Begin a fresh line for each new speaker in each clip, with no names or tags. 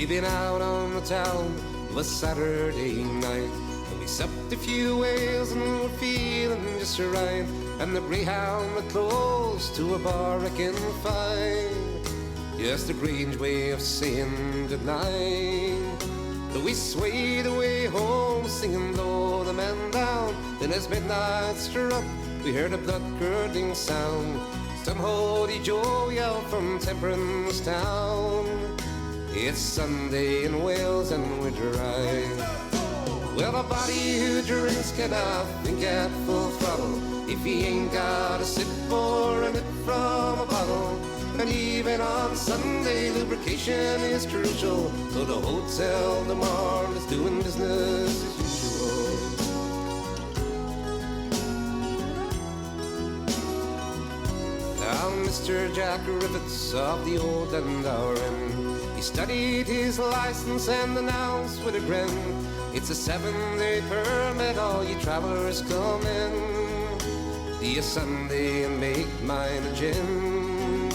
We've been out on the town of a Saturday night, and we supped a few whales and we're feeling just right. And the Greyhound was close to a barrack fine, just a Grange way of saying goodnight. Though we swayed away home singing low the man down, then as midnight struck we heard a blood-curdling sound. Some holy Joe yelled from Temperance Town, it's Sunday in Wales and we're dry. Well, a body who drinks cannot think at full throttle if he ain't got a sip or a nip from a bottle. And even on Sunday, lubrication is crucial, so the hotel, the Marl, is doing business as usual. Now Mr. Jack Rivets of the old Narration, he studied his license and announced with a grin, it's a 7-day permit, all you travelers come in. Be a Sunday and make mine a gin.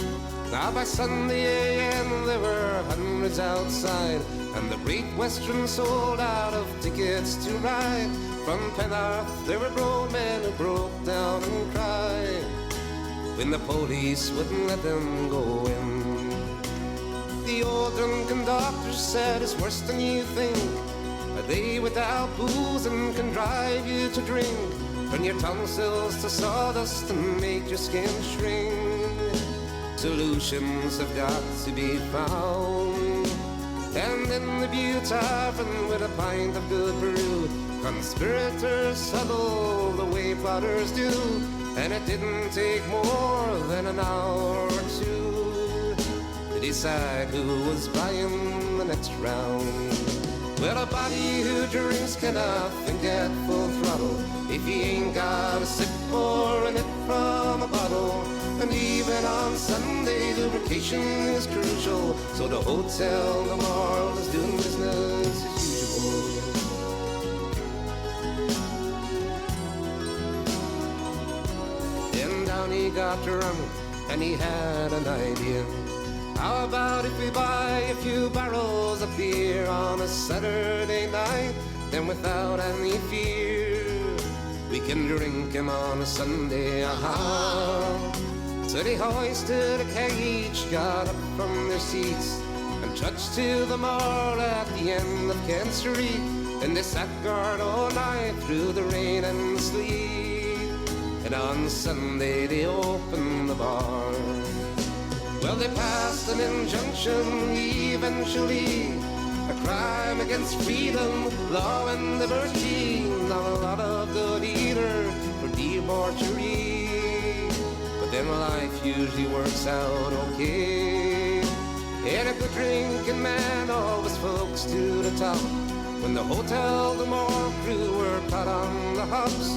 Now by Sunday AM there were hundreds outside, and the Great Western sold out of tickets to ride. From Penarth there were grown men who broke down and cried when the police wouldn't let them go in. The old drunken doctor said it's worse than you think, they without booze and can drive you to drink, turn your tonsils to sawdust and make your skin shrink. Solutions have got to be found, and in the Butte Tavern with a pint of good brew, conspirators huddle the way plotters do. And it didn't take more than an hour or two to decide who was buying the next round. Well, a body who drinks cannot think at full throttle if he ain't got a sip or a nip from a bottle. And even on Sunday, lubrication is crucial, so the hotel, the Marl, is doing business as usual. Then down he got drunk and he had an idea. How about if we buy a few barrels of beer on a Saturday night, then without any fear we can drink 'em on a Sunday, So they hoisted a keg, each got up from their seats and trudged to the Marl at the end of Kent Street. And they sat guard all night through the rain and sleet, and on Sunday they opened the bar. Well, they passed an injunction eventually, a crime against freedom, law and liberty, not a lot of good either for debauchery. But then life usually works out okay, and a good drinking man always floats to the top. When the hotel, the Marl crew were caught on the hops,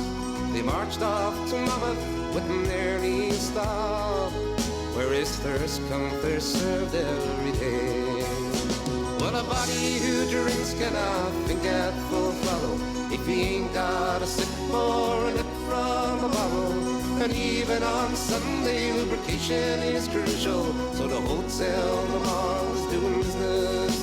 they marched off to Monmouth with an early stop, where is thirst come thirst served every day. Well, a body who drinks cannot think at full throttle if he ain't got a sip or a nip from a bottle. And even on Sunday, lubrication is crucial, so the hotel, the Marl, is doing business